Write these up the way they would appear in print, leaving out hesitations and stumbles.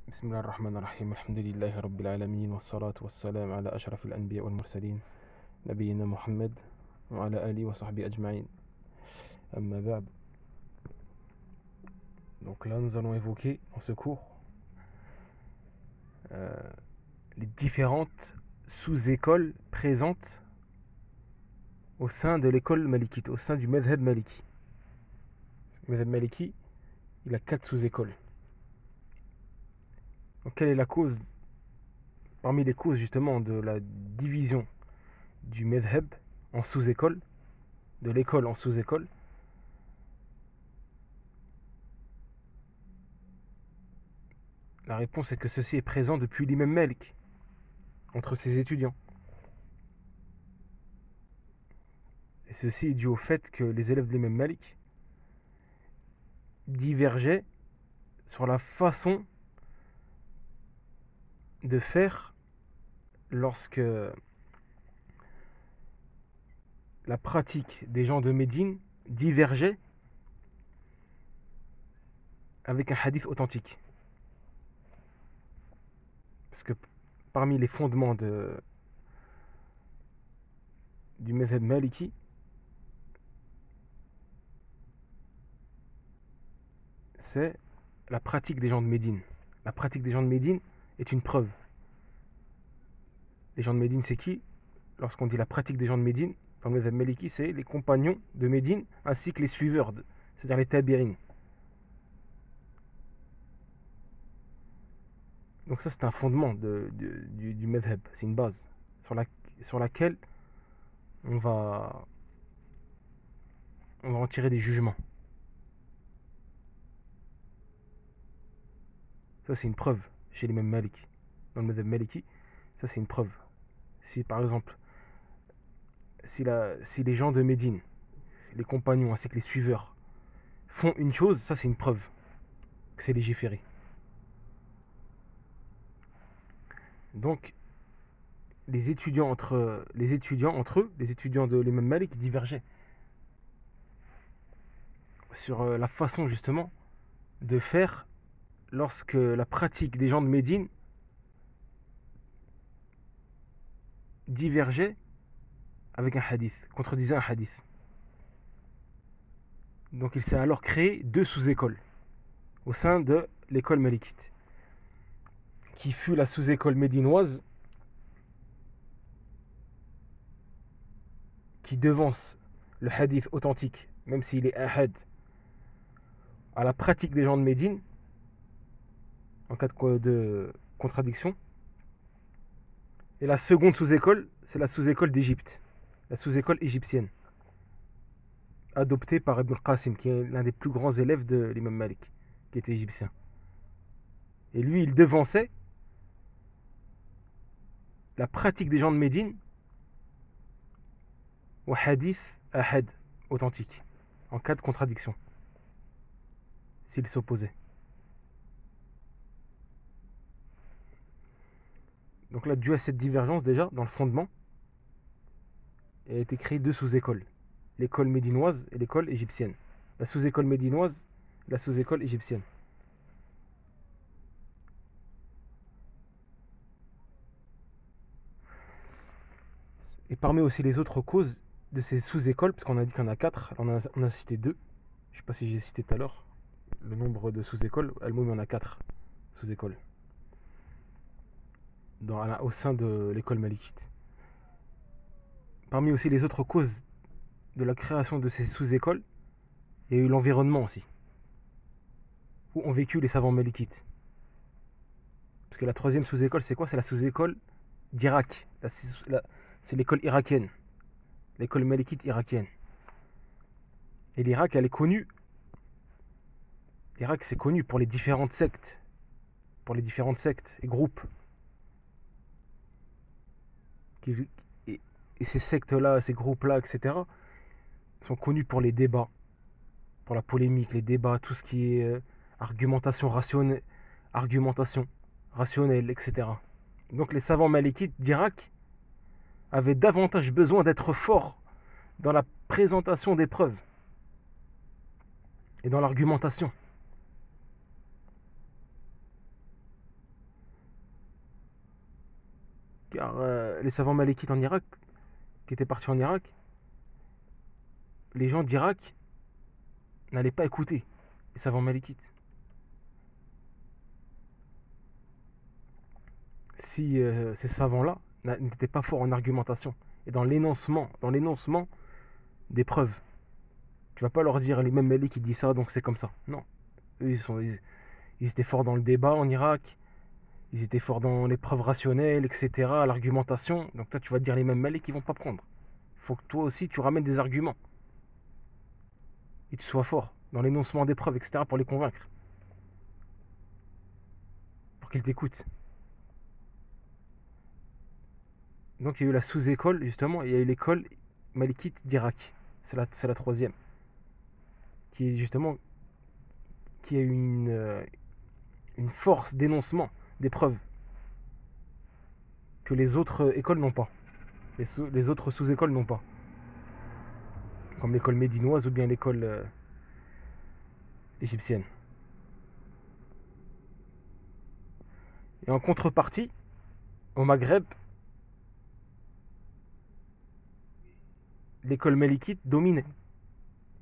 بسم الله الرحمن الرحيم الحمد لله رب العالمين والصلاة والسلام على أشرف الأنبياء والمرسلين نبينا محمد وعلى آله وصحبه أجمعين أما بعد. Donc là nous allons évoquer en ce cours les différentes sous-écoles présentes au sein de l'école malikite, au sein du madhab maliki. Le madhab maliki, il a 4 sous-écoles. Donc quelle est la cause, parmi les causes justement de la division du madhab en sous-écoles, de l'école en sous-école? La réponse est que ceci est présent depuis l'imam Malik, entre ses étudiants. Et ceci est dû au fait que les élèves de l'imam Malik divergeaient sur la façon de faire lorsque la pratique des gens de Médine divergeait avec un hadith authentique. Parce que parmi les fondements du madhab maliki, c'est la pratique des gens de Médine. La pratique des gens de Médine est une preuve. Les gens de Médine, c'est qui? Lorsqu'on dit la pratique des gens de Médine, dans le madhab maliki, c'est les compagnons de Médine ainsi que les suiveurs, c'est-à-dire les tabi'in. Donc ça, c'est un fondement du madhab, c'est une base sur laquelle on va en tirer des jugements. Ça, c'est une preuve chez l'imam Maliki. Dans le madhab maliki, ça, c'est une preuve. Si par exemple, si les gens de Médine, les compagnons ainsi que les suiveurs font une chose, ça, c'est une preuve que c'est légiféré. Donc, les étudiants entre eux, les étudiants de l'imam Malik divergeaient sur la façon justement de faire lorsque la pratique des gens de Médine divergeait avec un hadith, contredisait un hadith. Donc il s'est alors créé 2 sous-écoles au sein de l'école malikite, qui fut la sous-école médinoise, qui devance le hadith authentique, même s'il est ahad, à la pratique des gens de Médine en cas de contradiction. Et la seconde sous-école, c'est la sous-école d'Égypte, la sous-école égyptienne, adoptée par Ibn al-Qasim, qui est l'un des plus grands élèves de l'imam Malik, qui était égyptien. Et lui, il devançait la pratique des gens de Médine au hadith ahad, authentique, en cas de contradiction, s'ils s'opposaient. Donc là, dû à cette divergence déjà, dans le fondement, il a été créé 2 sous-écoles, l'école médinoise et l'école égyptienne. La sous-école médinoise, la sous-école égyptienne. Et parmi aussi les autres causes de ces sous-écoles, parce qu'on a dit qu'il y en a 4, on a cité 2, je ne sais pas si j'ai cité tout à l'heure le nombre de sous-écoles, Al-Moum en a 4 sous-écoles au sein de l'école malikite. Parmi aussi les autres causes de la création de ces sous-écoles, il y a eu l'environnement aussi, où ont vécu les savants malikites. Parce que la 3e sous-école, c'est quoi? C'est la sous-école d'Irak. C'est l'école irakienne, l'école malikite irakienne. Et l'Irak, elle est connue. L'Irak, c'est connu pour les différentes sectes, et groupes. Et ces sectes-là, ces groupes-là, etc., sont connus pour les débats, pour la polémique, les débats, tout ce qui est argumentation rationnelle, etc. Donc les savants malikites d'Irak avaient davantage besoin d'être forts dans la présentation des preuves et dans l'argumentation. car les savants malikites en Irak, qui étaient partis en Irak, les gens d'Irak n'allaient pas écouter les savants malikites. Si ces savants-là n'étaient pas forts en argumentation et dans l'énoncement des preuves. Tu vas pas leur dire les mêmes Malik qui disent ça, donc c'est comme ça. Non. Eux, ils étaient forts dans le débat en Irak, ils étaient forts dans les preuves rationnelles, etc., l'argumentation. Donc toi, tu vas te dire les mêmes Malik qui vont pas prendre. Il faut que toi aussi, tu ramènes des arguments. Et tu sois fort dans l'énoncement des preuves, etc., pour les convaincre. Pour qu'ils t'écoutent. Donc il y a eu la sous-école, justement, il y a eu l'école malikite d'Irak. C'est la troisième. Qui est justement, qui a une force d'énoncement des preuves que les autres écoles n'ont pas. Les autres sous-écoles n'ont pas. Comme l'école médinoise ou bien l'école égyptienne. Et en contrepartie, au Maghreb, l'école malikite dominait.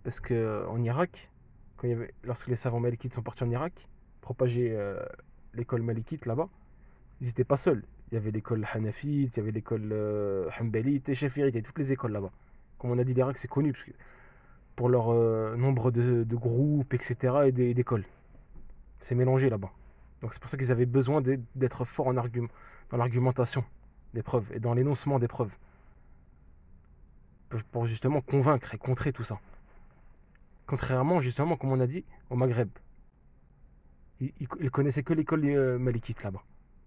Parce qu'en Irak, lorsque les savants malikites sont partis en Irak, propager l'école malikite là-bas, ils n'étaient pas seuls. Il y avait l'école hanafite, il y avait l'école hanbalite et shafi'ite, il y avait toutes les écoles là-bas. Comme on a dit, l'Irak c'est connu parce que pour leur nombre de groupes, etc. et d'écoles. C'est mélangé là-bas. Donc c'est pour ça qu'ils avaient besoin d'être forts dans l'argumentation des preuves et dans l'énoncement des preuves. Pour justement convaincre et contrer tout ça. Contrairement, justement, comme on a dit, au Maghreb. Ils connaissaient que l'école malikite là-bas.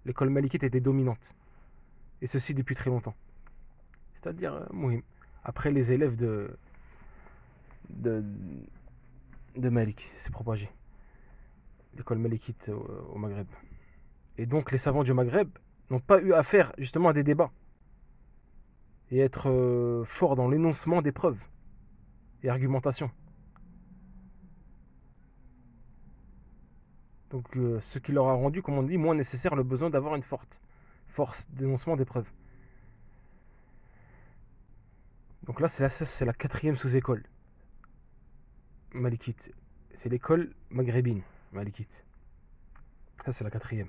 L'école malikite était dominante. Et ceci depuis très longtemps. C'est-à-dire, Mouhim. Après les élèves de Malik, c'est propagé. L'école malikite au Maghreb. Et donc les savants du Maghreb n'ont pas eu affaire justement à des débats. Et être forts dans l'énoncement des preuves et argumentation. Donc ce qui leur a rendu, comme on dit, moins nécessaire le besoin d'avoir une force d'énoncement des preuves. Donc là, c'est la quatrième sous-école malikite. C'est l'école maghrébine malikite. Ça, c'est la quatrième.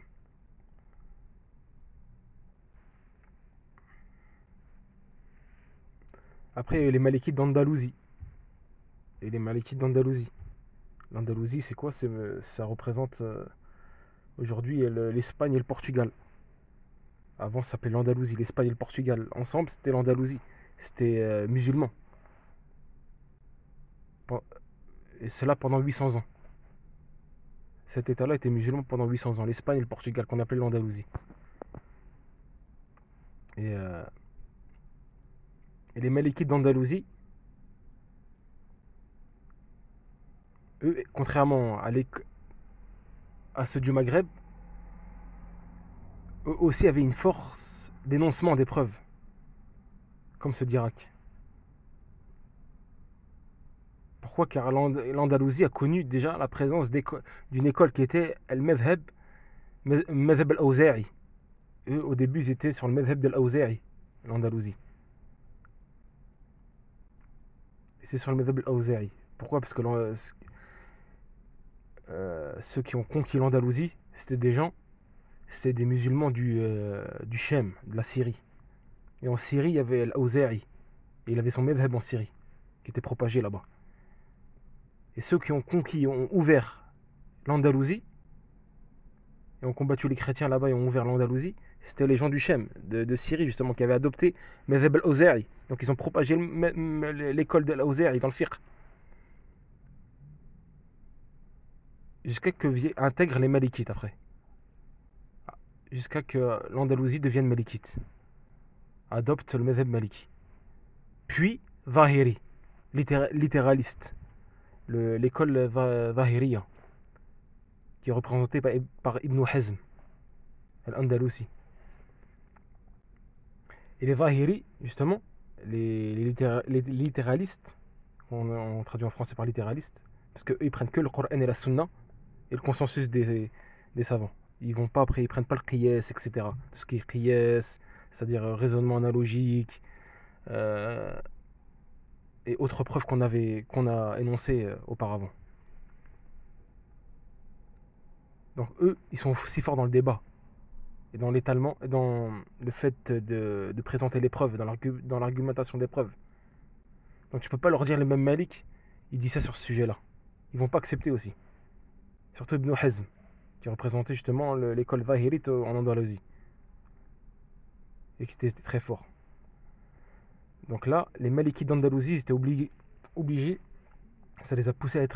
Après, il y a eu les malikites d'Andalousie. Et les malikites d'Andalousie. L'Andalousie, c'est quoi? Ça représente aujourd'hui l'Espagne et le Portugal. Avant, ça s'appelait l'Andalousie. L'Espagne et le Portugal. Ensemble, c'était l'Andalousie. C'était musulman. Et cela pendant 800 ans. Cet état-là était musulman pendant 800 ans. L'Espagne et le Portugal, qu'on appelait l'Andalousie. Et les malikites d'Andalousie, eux, contrairement à ceux du Maghreb, eux aussi avaient une force d'énoncement des preuves, comme ceux d'Irak. Pourquoi? Car l'Andalousie a connu déjà la présence d'une école qui était al-Madhhab al-Awza'i. Eux, au début, ils étaient sur le Madhhab al-Awza'i, l'Andalousie. Et c'est sur le Madhhab al-Awza'i. Pourquoi? Parce que ceux qui ont conquis l'Andalousie, c'était des musulmans du Chem, de la Syrie. Et en Syrie, il y avait l'Awza'i. Et il avait son Madhhab en Syrie, qui était propagé là-bas. Et ceux qui ont conquis, ont ouvert l'Andalousie, et ont combattu les chrétiens là-bas et ont ouvert l'Andalousie, c'était les gens du Chem, de Syrie justement, qui avaient adopté Madhhab al-Awza'i. Donc ils ont propagé l'école de l'Awza'i dans le fiqh. Jusqu'à que intègre les Malikites après. Jusqu'à que l'Andalousie devienne Malikite. Adopte le Madhhab Maliki. Puis Zahiri, littéraliste. L'école Zahiriya, qui est représentée par Ibn Hazm, al-Andalousi. Et les Zahiri, justement, les littéralistes, on traduit en français par littéralistes, parce qu'eux ils prennent que le Coran et la Sunna et le consensus des savants. Ils vont pas après, ils prennent pas le qiyas, etc. Tout ce qui est qiyas, c'est-à-dire raisonnement analogique euh, et autres preuves qu'on a énoncées auparavant. Donc eux, ils sont aussi forts dans le débat et dans l'étalement, et dans le fait de présenter les preuves, dans l'argumentation des preuves. Donc tu peux pas leur dire les mêmes Malik, il dit ça sur ce sujet-là. Ils vont pas accepter aussi. Surtout Ibn Hazm, qui représentait justement l'école Zahirite en Andalousie et qui était très fort. Donc là, les Malikites d'Andalousie étaient obligés, ça les a poussés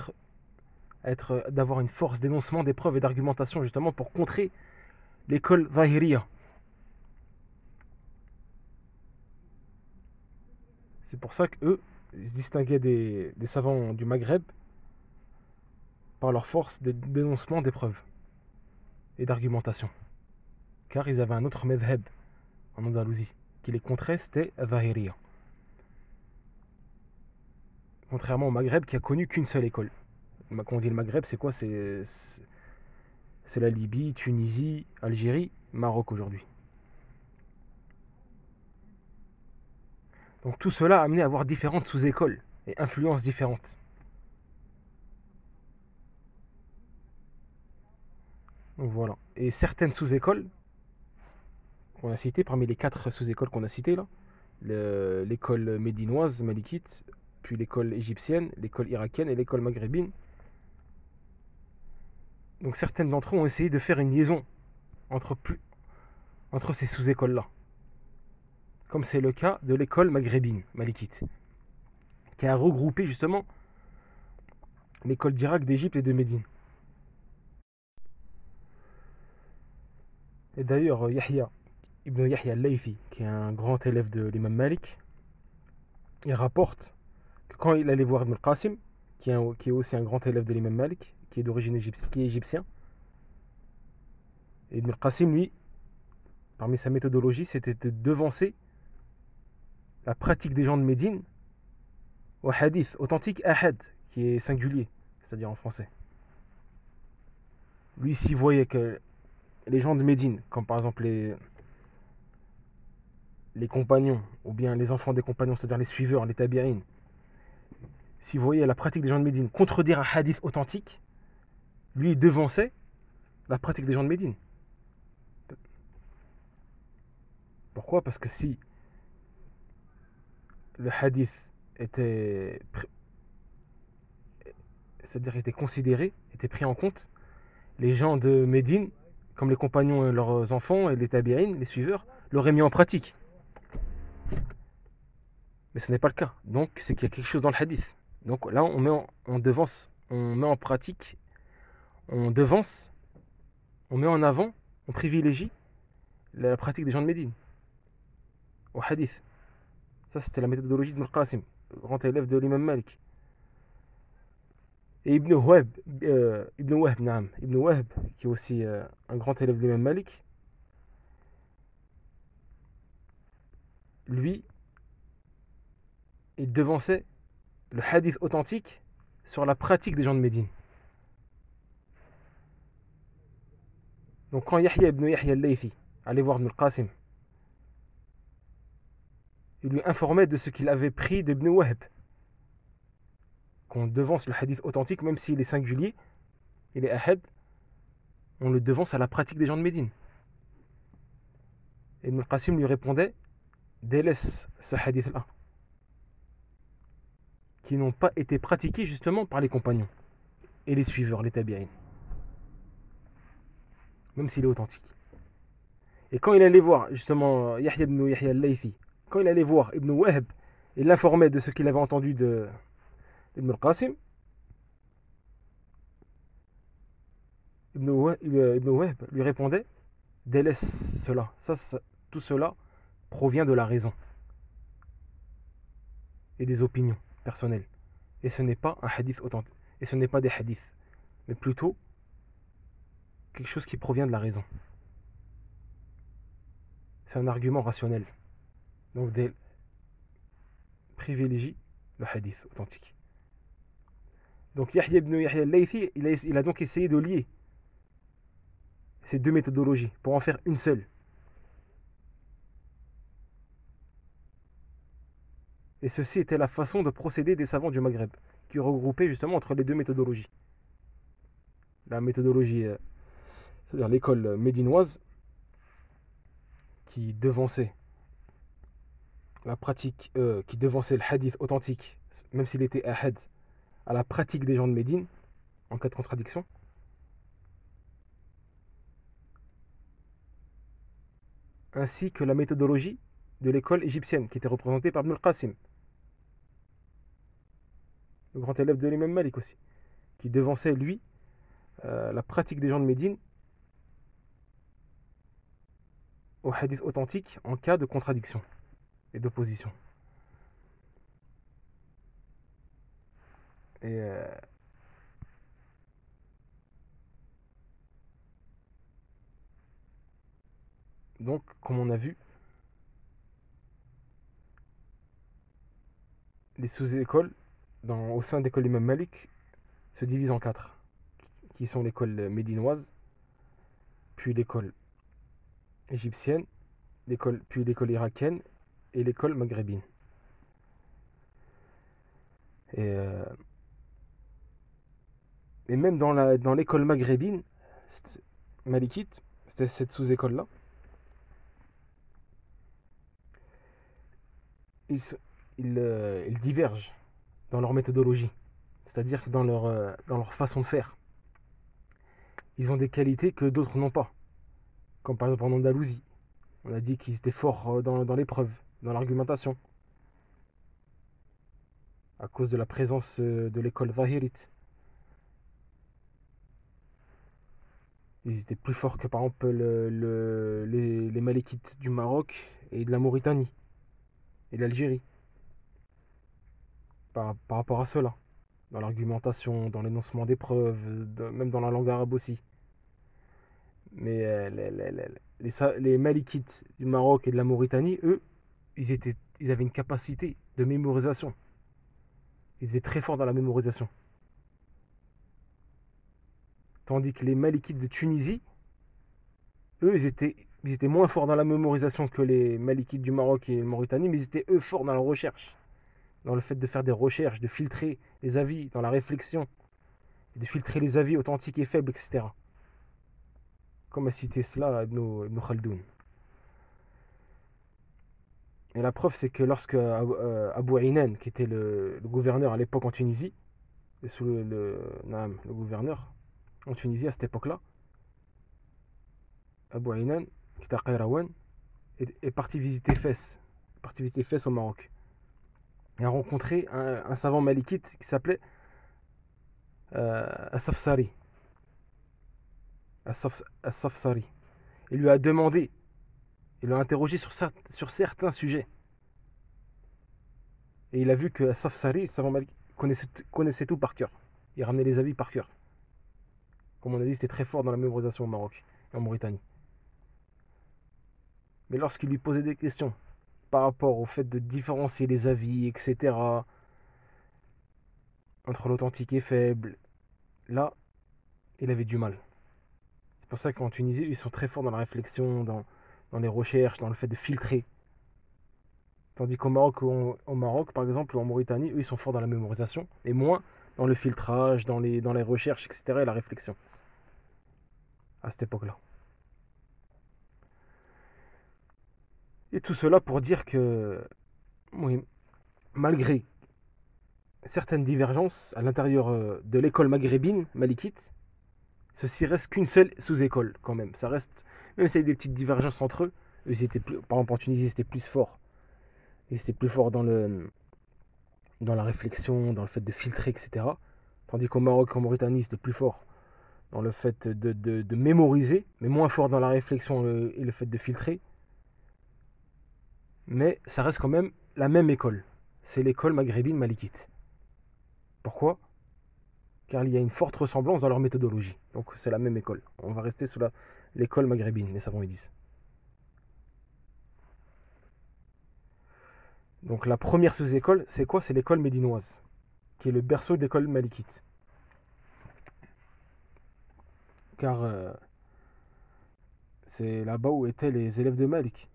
d'avoir une force d'énoncement des preuves et d'argumentation justement pour contrer l'école Zahiriya. C'est pour ça qu'eux, ils se distinguaient des savants du Maghreb par leur force d'énoncement des preuves et d'argumentation. Car ils avaient un autre madhab en Andalousie qui les contrait, c'était Zahiriya. Contrairement au Maghreb qui a connu qu'une seule école. Quand on dit le Maghreb, c'est quoi? C'est la Libye, Tunisie, Algérie, Maroc aujourd'hui. Donc tout cela a amené à avoir différentes sous-écoles et influences différentes. Donc voilà. Et certaines sous-écoles qu'on a citées, parmi les 4 sous-écoles qu'on a citées là, l'école médinoise, malikite, puis l'école égyptienne, l'école irakienne et l'école maghrébine. Donc certaines d'entre eux ont essayé de faire une liaison entre ces sous-écoles-là. Comme c'est le cas de l'école maghrébine, malikite, qui a regroupé justement l'école d'Irak, d'Égypte et de Médine. Et d'ailleurs, Ibn Yahya al-Laythi, qui est un grand élève de l'imam Malik, il rapporte que quand il allait voir Ibn al-Qasim, qui est aussi un grand élève de l'imam Malik, qui est d'origine égyptien, et Ibn al-Qasim, lui, parmi sa méthodologie, c'était de devancer la pratique des gens de Médine au hadith authentique ahad, qui est singulier, c'est-à-dire en français. Lui, s'il voyait que les gens de Médine, comme par exemple les compagnons, ou bien les enfants des compagnons, c'est-à-dire les suiveurs, les tabi'in, s'il voyait la pratique des gens de Médine contredire un hadith authentique, lui, il devançait la pratique des gens de Médine. Pourquoi? Parce que si le hadith était considéré, était pris en compte, les gens de Médine, comme les compagnons et leurs enfants et les tabi'in, les suiveurs, l'auraient mis en pratique. Mais ce n'est pas le cas. Donc c'est qu'il y a quelque chose dans le hadith. Donc là on met en pratique, on devance, on met en avant, on privilégie la pratique des gens de Médine au hadith. Ça c'était la méthodologie de Qasim, grand élève de l'imam Malik. Et Ibn Wahb, qui est aussi un grand élève de l'imam Malik, lui, il devançait le hadith authentique sur la pratique des gens de Médine. Donc quand Ibn Yahya al-Laythi allait voir Ibn al-Qasim, il lui informait de ce qu'il avait pris d'Ibn Wahb. Qu'on devance le hadith authentique, même s'il est singulier, il est ahad, on le devance à la pratique des gens de Médine. Et Ibn al-Qasim lui répondait, délaisse ce hadith-là, qui n'ont pas été pratiqués justement par les compagnons et les suiveurs, les tabi'in, même s'il est authentique. Et quand il allait voir justement Yahya ibn Yahya al-Laythi, quand il allait voir Ibn Wahb, il l'informait de ce qu'il avait entendu d'Ibn al-Qasim, Ibn Wahb lui répondait, délaisse cela. Tout cela provient de la raison et des opinions personnelles. Et ce n'est pas un hadith authentique. Et ce n'est pas des hadiths, mais plutôt quelque chose qui provient de la raison. C'est un argument rationnel. Donc, privilégie le hadith authentique. Donc, Yahya ibn Yahya al-Laythi, il a donc essayé de lier ces deux méthodologies pour en faire une seule. Et ceci était la façon de procéder des savants du Maghreb, qui regroupaient justement entre les deux méthodologies. La méthodologie, c'est-à-dire l'école médinoise, qui devançait la pratique, qui devançait le hadith authentique, même s'il était ahad, à la pratique des gens de Médine, en cas de contradiction. Ainsi que la méthodologie de l'école égyptienne, qui était représentée par Ibn al-Qasim, le grand élève de l'imam Malik aussi, qui devançait, lui, la pratique des gens de Médine au hadith authentique en cas de contradiction et d'opposition. Et donc, comme on a vu, les sous-écoles au sein de l'école d'Imam Malik se divisent en quatre, qui sont l'école médinoise, puis l'école égyptienne, puis l'école irakienne et l'école maghrébine. Et, et même dans l'école maghrébine, malikite, c'était cette sous-école-là, ils, ils divergent dans leur méthodologie, c'est-à-dire dans leur façon de faire. Ils ont des qualités que d'autres n'ont pas, comme par exemple en Andalousie. On a dit qu'ils étaient forts dans l'épreuve, dans l'argumentation, à cause de la présence de l'école Zahirite. Ils étaient plus forts que par exemple les Malikites du Maroc et de la Mauritanie et de l'Algérie. Par rapport à cela, dans l'argumentation, dans l'énoncement des preuves, même dans la langue arabe aussi. Mais les Malikites du Maroc et de la Mauritanie, eux, ils avaient une capacité de mémorisation. Ils étaient très forts dans la mémorisation. Tandis que les Malikites de Tunisie, eux, ils étaient moins forts dans la mémorisation que les Malikites du Maroc et de la Mauritanie, mais ils étaient eux forts dans la recherche. Dans le fait de faire des recherches, de filtrer les avis, dans la réflexion, de filtrer les avis authentiques et faibles, etc. Comme a cité cela Ibn Khaldoun. Et la preuve, c'est que lorsque Abou Inan, qui était le gouverneur à l'époque en Tunisie, le gouverneur en Tunisie à cette époque-là, Abou Inan, qui était à Qayrawan, est parti visiter Fès, au Maroc. Et a rencontré un savant malikite qui s'appelait As-Safsari. As-Safsari. Il lui a demandé, il l'a interrogé sur certains sujets. Et il a vu que As-Safsari, savant malikite, connaissait tout par cœur. Il ramenait les avis par cœur. Comme on a dit, c'était très fort dans la mémorisation au Maroc et en Mauritanie. Mais lorsqu'il lui posait des questions par rapport au fait de différencier les avis, etc., entre l'authentique et faible, là, il avait du mal. C'est pour ça qu'en Tunisie, ils sont très forts dans la réflexion, dans les recherches, dans le fait de filtrer. Tandis qu'au Maroc, par exemple, ou en Mauritanie, eux, ils sont forts dans la mémorisation, et moins dans le filtrage, dans les recherches, etc., et la réflexion. À cette époque-là. Et tout cela pour dire que, oui, malgré certaines divergences à l'intérieur de l'école maghrébine, malikite, ceci reste qu'une seule sous-école quand même. Ça reste, même s'il y a des petites divergences entre eux, ils étaient plus, par exemple en Tunisie, c'était plus fort. Ils étaient plus forts dans la réflexion, dans le fait de filtrer, etc. Tandis qu'au Maroc, en Mauritanie, c'était plus fort dans le fait de mémoriser, mais moins fort dans la réflexion et le fait de filtrer. Mais ça reste quand même la même école. C'est l'école maghrébine malikite. Pourquoi ? Car il y a une forte ressemblance dans leur méthodologie. Donc c'est la même école. On va rester sous l'école maghrébine, les savants ils disent. Donc la première sous-école, c'est quoi ? C'est l'école médinoise, qui est le berceau de l'école malikite. Car c'est là-bas où étaient les élèves de Malik.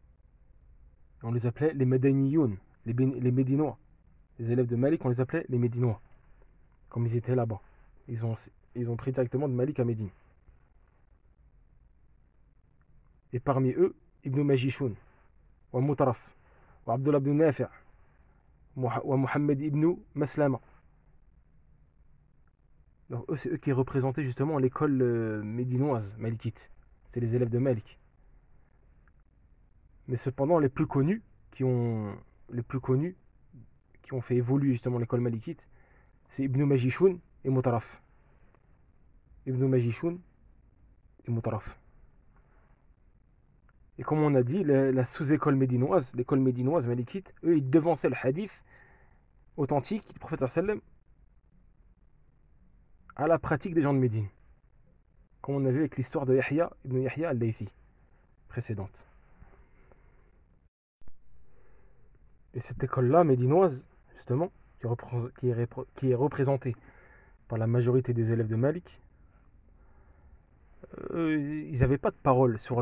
On les appelait les Médaniyoun, les Médinois. Les élèves de Malik, on les appelait les Médinois, comme ils étaient là-bas. Ils ont pris directement de Malik à Médine. Et parmi eux, Ibn Majishun, wa Mutaraf, wa Abdullah ibn Nafi', wa Muhammad ibn Maslama. Donc eux, c'est eux qui représentaient justement l'école médinoise, malikite. C'est les élèves de Malik. Mais cependant, les plus connus, qui ont fait évoluer justement l'école malikite, c'est Ibn Majishun et Mutaraf. Ibn Majishun et Mutaraf. Et comme on a dit, la sous-école médinoise, l'école médinoise malikite, eux, ils devançaient le hadith authentique du prophète sallam à la pratique des gens de Médine. Comme on a vu avec l'histoire de Yahya ibn Yahya al-Laythi, précédente. Et cette école-là, médinoise, justement, qui est représentée par la majorité des élèves de Malik, ils n'avaient pas de parole sur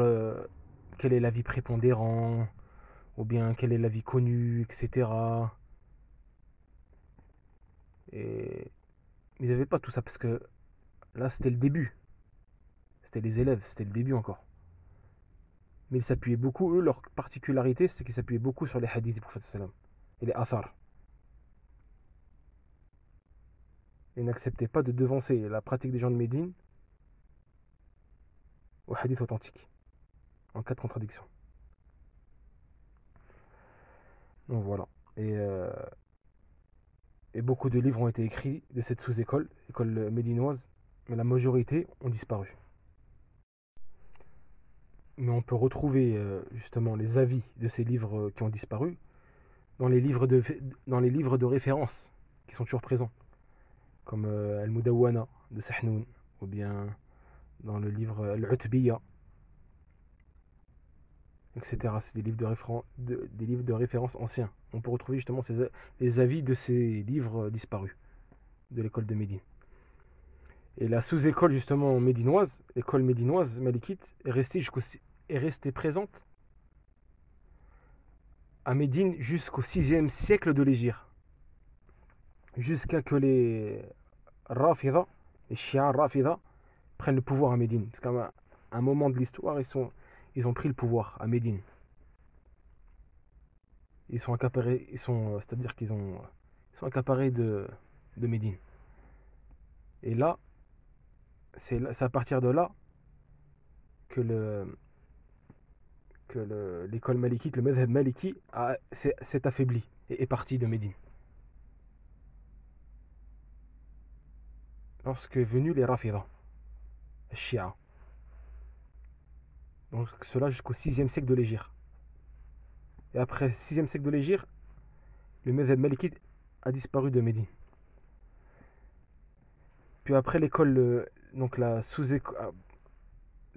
quel est l'avis prépondérant, ou bien quel est l'avis connu, etc. Et ils n'avaient pas tout ça, parce que là, c'était le début. C'était les élèves, c'était le début encore. Mais ils s'appuyaient beaucoup, eux, leur particularité, c'était qu'ils s'appuyaient beaucoup sur les hadiths du prophète sallam et les athar. Ils n'acceptaient pas de devancer la pratique des gens de Médine au hadith authentique, en cas de contradiction. Donc voilà. Et beaucoup de livres ont été écrits de cette sous-école, école médinoise, mais la majorité ont disparu. Mais on peut retrouver justement les avis de ces livres qui ont disparu dans les livres de référence qui sont toujours présents, comme Al-Mudawwana de Sahnoun, ou bien dans le livre Al-Utbiyya, etc. C'est des livres de référence anciens. On peut retrouver justement les avis de ces livres disparus de l'école de Médine. Et la sous-école justement médinoise, l'école médinoise malikite, est restée présente à Médine jusqu'au 6e siècle de l'Hégire. Jusqu'à que les Rafida, les Shia Rafida, prennent le pouvoir à Médine. Parce qu'à un moment de l'histoire, ils ont pris le pouvoir à Médine. Ils sont accaparés, c'est-à-dire qu'ils sont accaparés de Médine. Et là, c'est à partir de là que l'école malikite, le madhab maliki, s'est affaibli et est parti de Médine. Lorsque est venu les Rafida, les Shia. Donc cela jusqu'au 6e siècle de l'Hégire. Et après 6e siècle de l'Hégire, le madhab malikite a disparu de Médine. Puis après l'école, donc la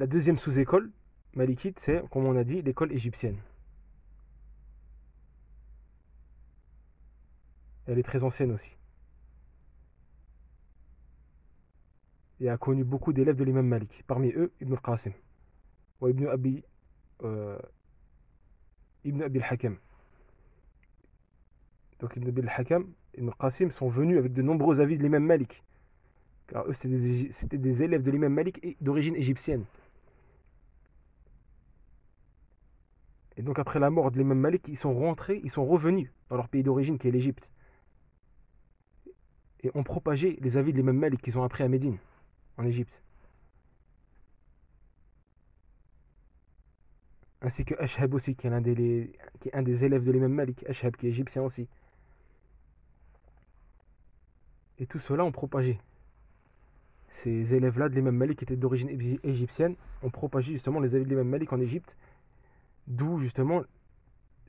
deuxième sous-école malikite, c'est, comme on a dit, l'école égyptienne. Elle est très ancienne aussi. Et a connu beaucoup d'élèves de l'imam Malik. Parmi eux, Ibn al-Qasim. Ou Ibn Abi al-Hakam. Donc Ibn Abi al-Hakam et Ibn al-Qasim sont venus avec de nombreux avis de l'imam Malik. Car eux, c'était des élèves de l'imam Malik d'origine égyptienne. Et donc après la mort de l'imam Malik, ils sont revenus dans leur pays d'origine qui est l'Égypte. Et ont propagé les avis de l'imam Malik qu'ils ont appris à Médine, en Égypte. Ainsi que Ashhab aussi, qui est un des élèves de l'imam Malik. Ashhab qui est égyptien aussi. Et tout cela ont propagé. Ces élèves-là de l'imam Malik qui étaient d'origine égyptienne ont propagé justement les avis de l'imam Malik en Égypte. D'où justement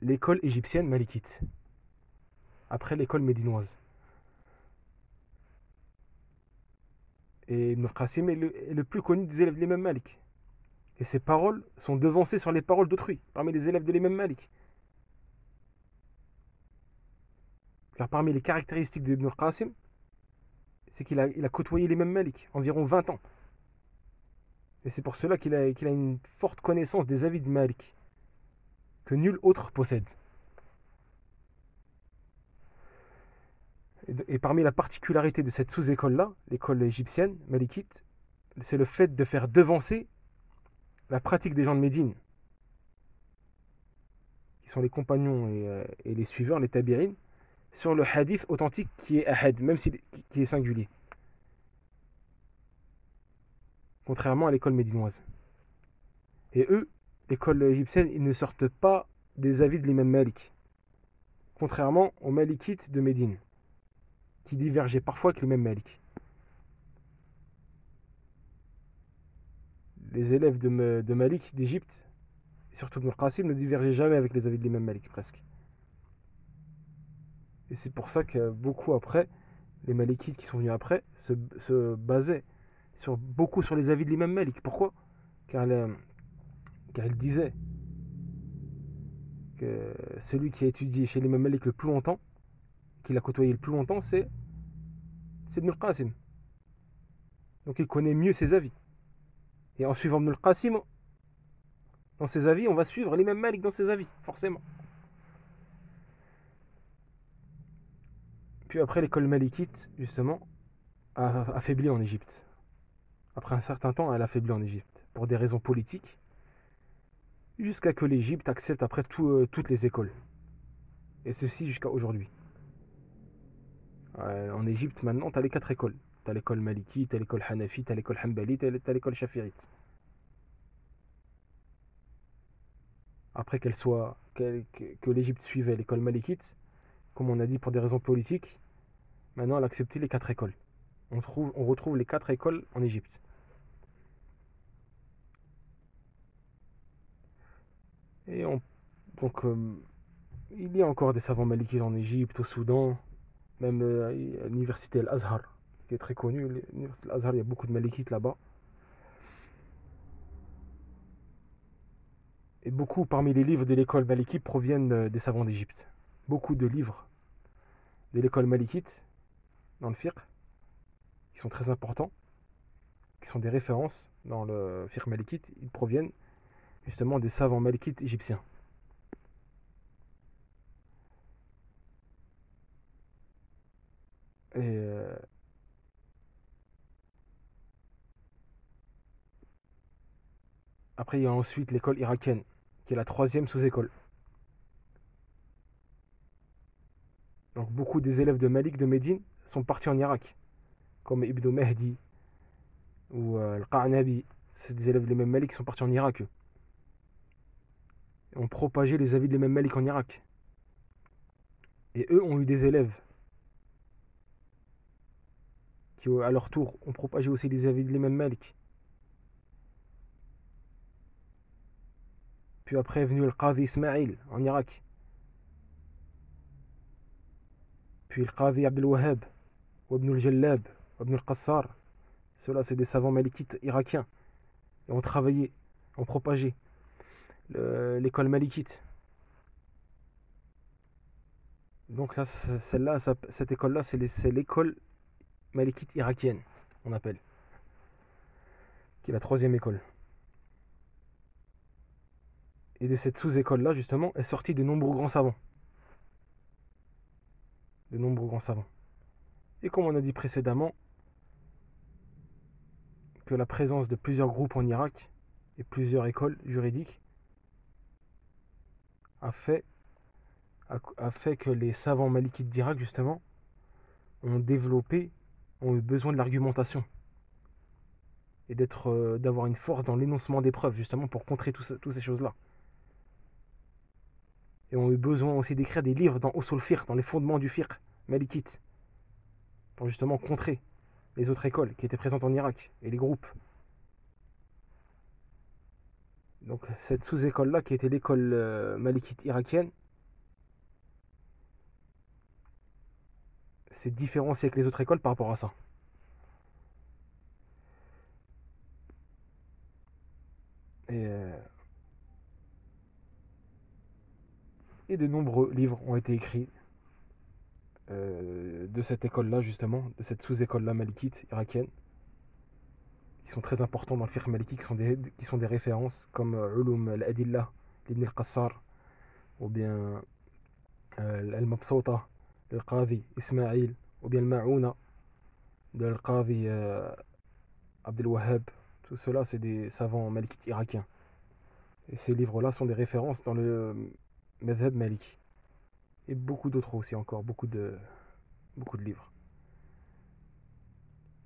l'école égyptienne malikite. Après l'école médinoise. Et Ibn Qasim est le plus connu des élèves de l'imam Malik. Et ses paroles sont devancées sur les paroles d'autrui, parmi les élèves de l'imam Malik. Car parmi les caractéristiques de Ibn Qasim, c'est qu'il a côtoyé l'imam Malik, environ 20 ans. Et c'est pour cela qu'il a une forte connaissance des avis de Malik, que nul autre possède. Et parmi la particularité de cette sous-école-là, l'école égyptienne, malikite, c'est le fait de faire devancer la pratique des gens de Médine, qui sont les compagnons et les suiveurs, les tabirines, sur le hadith authentique qui est ahad, même qui est singulier. Contrairement à l'école médinoise. Et eux, l'école égyptienne, ils ne sortent pas des avis de l'imam Malik. Contrairement aux malikites de Médine, qui divergeaient parfois avec l'imam Malik. Les élèves de Malik d'Égypte, et surtout Ibn al-Qasim, ne divergeaient jamais avec les avis de l'imam Malik, presque. Et c'est pour ça que beaucoup après, les malikites qui sont venus après, se basaient beaucoup sur les avis de l'imam Malik. Pourquoi ? car il disait que celui qui a étudié chez l'imam Malik le plus longtemps, qui l'a côtoyé le plus longtemps, c'est Ibn al-Qasim. Donc il connaît mieux ses avis. Et en suivant Ibn al-Qasim dans ses avis, on va suivre l'imam Malik dans ses avis, forcément. Puis après, l'école malikite, justement, a affaibli en Égypte. Après un certain temps, elle a affaibli en Égypte, pour des raisons politiques, jusqu'à que l'Égypte accepte après toutes les écoles. Et ceci jusqu'à aujourd'hui. En Égypte, maintenant, tu as les 4 écoles. Tu as l'école Maliki, tu as l'école Hanafi, tu as l'école Hanbali, tu as l'école Shafirite. Après que l'Égypte suivait l'école malikite, comme on a dit pour des raisons politiques, maintenant elle a accepté les 4 écoles. On retrouve les 4 écoles en Égypte. Et donc, il y a encore des savants malikites en Égypte, au Soudan, même à l'université Al-Azhar, qui est très connue. L'université Al-Azhar, il y a beaucoup de malikites là-bas. Et beaucoup parmi les livres de l'école malikite proviennent des savants d'Égypte. Beaucoup de livres de l'école malikite, dans le fiqh, qui sont très importants, qui sont des références dans le fiqh malikite, ils proviennent justement des savants malikites égyptiens. Et après, il y a ensuite l'école irakienne, qui est la 3e sous-école. Donc beaucoup des élèves de Malik de Médine sont partis en Irak, comme Ibn Mahdi ou Al-Qa'nabi. C'est des élèves de l'imam Malik qui sont partis en Irak, eux. Et ont propagé les avis de l'imam Malik en Irak. Et eux ont eu des élèves qui, à leur tour, ont propagé aussi les avis de l'imam Malik. Puis après est venu le Qadi Ismail en Irak. Puis le Qadi Abdel Wahhab, ou Ibn al-Jallab, ou Ibn al-Qassar. Ceux-là, c'est des savants malikites irakiens. Et ont travaillé, ont propagé l'école malikite. Donc là, celle-là, cette école-là, c'est l'école malikite irakienne, on appelle, qui est la 3e école. Et de cette sous-école-là, justement, est sorti de nombreux grands savants. De nombreux grands savants. Et comme on a dit précédemment, que la présence de plusieurs groupes en Irak et plusieurs écoles juridiques a fait que les savants malikites d'Irak, justement, ont eu besoin de l'argumentation et d'avoir une force dans l'énoncement des preuves, justement, pour contrer toutes ces choses-là. Et ont eu besoin aussi d'écrire des livres dans Usul Fiqh, dans les fondements du fiqh malikite, pour justement contrer les autres écoles qui étaient présentes en Irak et les groupes. Donc cette sous-école-là, qui était l'école malikite irakienne, s'est différenciée avec les autres écoles par rapport à ça. Et de nombreux livres ont été écrits de cette école-là, justement, de cette sous-école-là malikite irakienne, qui sont très importants dans le fiqh maliki, qui sont des références, comme Ulum al-Adillah d'Ibn al-Qassar, ou bien Al-Mabsouta, al-Qadi Ismail, ou bien le Ma'ouna de Al-Qadhi Abdel Wahhab. Tout cela, c'est des savants malikites irakiens. Et ces livres-là sont des références dans le madhab maliki. Et beaucoup d'autres aussi encore, beaucoup de livres.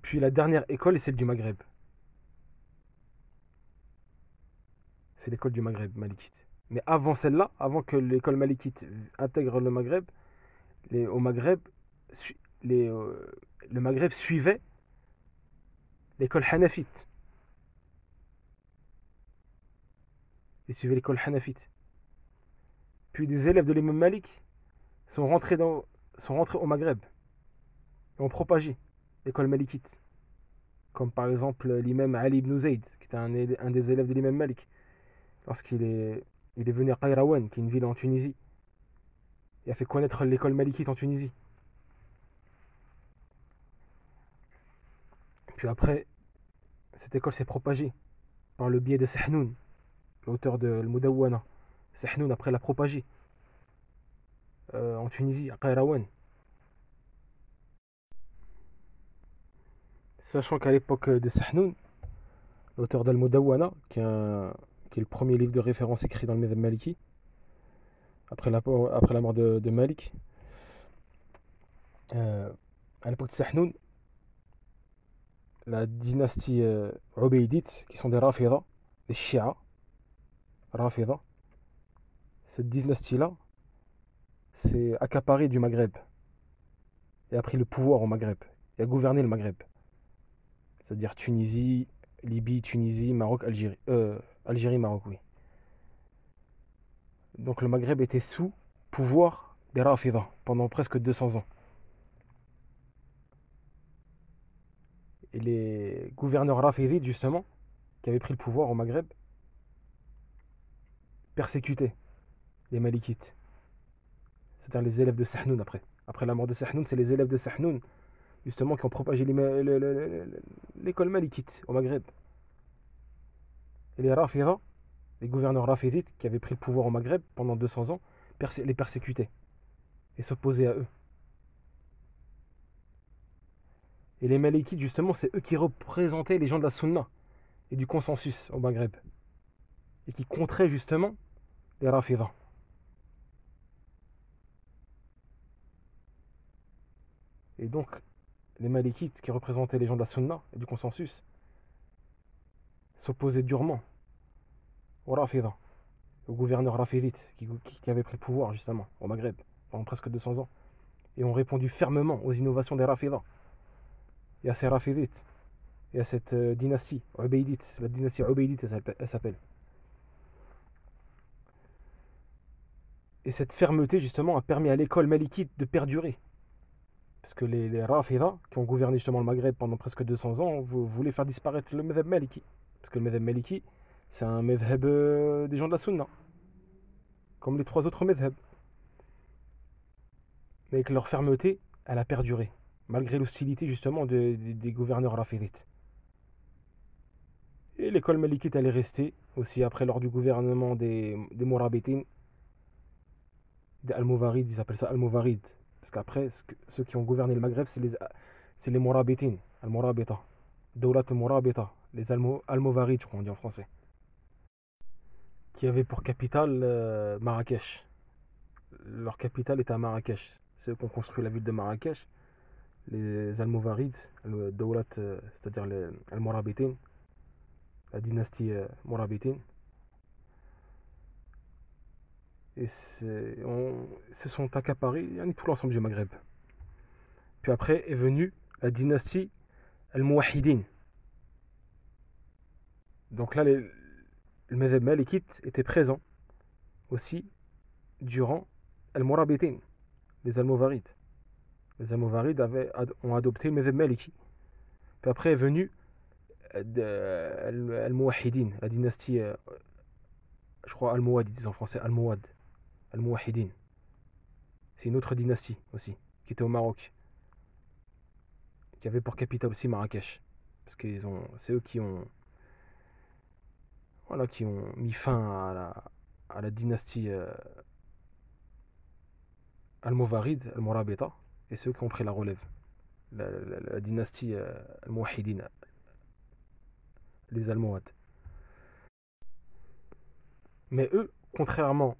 Puis la dernière école est celle du Maghreb. C'est l'école du Maghreb malikite. Mais avant celle-là, avant que l'école malikite intègre le Maghreb, au Maghreb, les, euh, le Maghreb suivait l'école hanafite. Il suivait l'école hanafite. Puis des élèves de l'imam Malik sont rentrés au Maghreb et ont propagé l'école malikite. Comme par exemple l'imam Ali ibn Zayd, qui était un des élèves de l'imam Malik, il est venu à Qayrawan, qui est une ville en Tunisie, et a fait connaître l'école malikite en Tunisie. Puis après, cette école s'est propagée par le biais de Sahnoun, l'auteur de Al-Mudawwana. Sahnoun après l'a propagée en Tunisie, à Qayrawan. Sachant qu'à l'époque de Sahnoun, l'auteur d'Al-Mudawwana, qui est le premier livre de référence écrit dans le Madhab Maliki, après la mort de Malik, à l'époque de Sahnoun, la dynastie Ubaydite, qui sont des Rafida, des Shia, Rafida, cette dynastie-là s'est accaparée du Maghreb et a pris le pouvoir au Maghreb et a gouverné le Maghreb. C'est-à-dire Tunisie, Libye, Tunisie, Maroc, Algérie. Algérie, Maroc, oui. Donc le Maghreb était sous pouvoir des Rafida pendant presque 200 ans. Et les gouverneurs rafidites, justement, qui avaient pris le pouvoir au Maghreb, persécutaient les Malikites. C'est-à-dire les élèves de Sahnoun après. Après la mort de Sahnoun, c'est les élèves de Sahnoun, justement, qui ont propagé l'école malikite au Maghreb. Et les Rafida, les gouverneurs rafidites qui avaient pris le pouvoir au Maghreb pendant 200 ans, les persécutaient et s'opposaient à eux. Et les Malikites, justement, c'est eux qui représentaient les gens de la Sunna et du consensus au Maghreb. Et qui contraient justement les Rafida. Et donc, les Malikites, qui représentaient les gens de la Sunna et du consensus, s'opposaient durement aux Rafida, aux gouverneurs rafidites qui avaient pris le pouvoir justement au Maghreb pendant presque 200 ans. Et ont répondu fermement aux innovations des Rafida et à ces Rafidites et à cette dynastie Ubaydite. La dynastie Ubaydite, elle s'appelle. Et cette fermeté, justement, a permis à l'école malikite de perdurer. Parce que les Rafida, qui ont gouverné justement le Maghreb pendant presque 200 ans, voulaient faire disparaître le Madhab Maliki. Parce que le Madhab Maliki, c'est un Madhab des gens de la Sunna. Comme les trois autres Madhab. Mais avec leur fermeté, elle a perduré. Malgré l'hostilité, justement, des gouverneurs Rafidites. Et l'école malikite, elle est restée aussi après lors du gouvernement des Mourabitines, des Almovarides, ils appellent ça Almovarides. Parce qu'après, ceux qui ont gouverné le Maghreb, c'est les Mourabitines, Al-Mourabita. Daulat Mourabita, les Almovarides, je crois on dit en français. Qui avaient pour capitale Marrakech. Leur capitale était à Marrakech. C'est eux qui ont construit la ville de Marrakech. Les Almovarides, le Daulat, c'est-à-dire les Al-Mourabitines, la dynastie Mourabitine. Et se sont accaparés tout l'ensemble du Maghreb. Puis après est venue la dynastie Al-Mouahidine. Donc là, le Madhab Malikite était présent aussi durant Al-Mourabitine, les Almovarides. Les Almovarides ont adopté le Madhab Maliki. Puis après est venue Al-Mouahidine, la dynastie, je crois Al-Mouad, ils disent en français Al-Mouad, Al-Mouahidine. C'est une autre dynastie aussi, qui était au Maroc, qui avait pour capitale aussi Marrakech. Parce que c'est eux qui ont mis fin à la dynastie Almovaride, Almorabita, et c'est eux qui ont pris la relève. la dynastie Al-Mouahidine, les Almohades. Mais eux, contrairement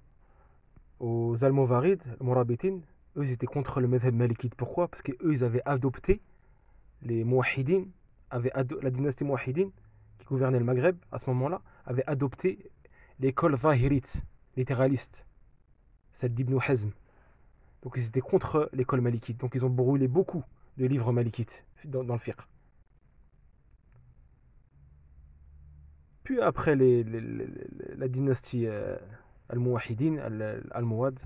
aux Almovarides, Mourabitines, eux ils étaient contre le madhab malikite. Pourquoi? Parce qu'eux ils avaient adopté, les Mouahidines, la dynastie Mouahidine, qui gouvernait le Maghreb à ce moment-là, avait adopté l'école Zahirite, littéraliste, celle d'Ibn Hazm. Donc ils étaient contre l'école malikite. Donc ils ont brûlé beaucoup de livres malikites dans le fiqh. Puis après la dynastie Al-Mouahidine, Al-Mouad,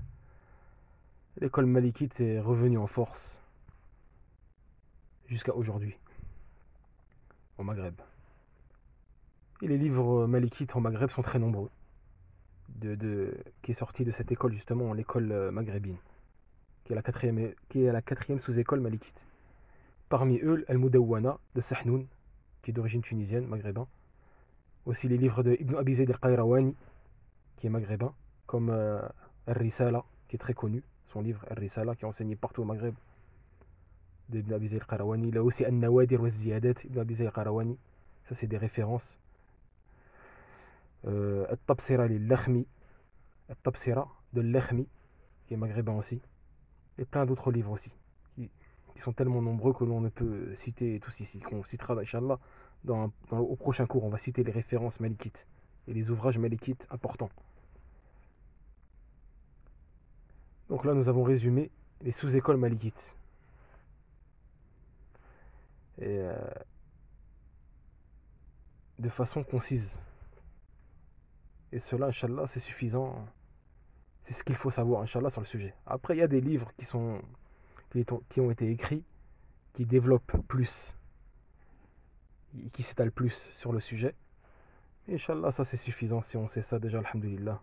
l'école malikite est revenue en force jusqu'à aujourd'hui, au Maghreb. Et les livres malikites au Maghreb sont très nombreux, qui est sorti de cette école justement, l'école maghrébine, qui est la quatrième sous-école malikite. Parmi eux, Al-Mudawwana de Sahnoun, qui est d'origine tunisienne, maghrébin. Aussi les livres de Ibn Abi Zayd al-Qayrawani, qui est maghrébin, comme Al-Risala, qui est très connu, son livre Al-Risala, qui est enseigné partout au Maghreb, d'Ibn Abi Zayd al-Qayrawani. Il a aussi An-Nawadir wa Ziyadat, Ibn Abi Zayd al-Qayrawani. Ça, c'est des références. Al-Tabsira lil-Lakhmi, Al-Tabsira de Lakhmi, qui est maghrébin aussi. Et plein d'autres livres aussi, qui sont tellement nombreux que l'on ne peut citer tous ici, qu'on citera, Inch'Allah, au prochain cours. On va citer les références malikites et les ouvrages malikites importants. Donc là, nous avons résumé les sous-écoles malikites. Et de façon concise. Et cela, Inch'Allah, c'est suffisant. C'est ce qu'il faut savoir, Inch'Allah, sur le sujet. Après, il y a des livres qui ont été écrits, qui développent plus, qui s'étalent plus sur le sujet. Et Inch'Allah, ça c'est suffisant si on sait ça déjà, alhamdulillah.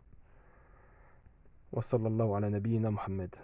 Wa sallallahu ala nabiyyina Muhammad.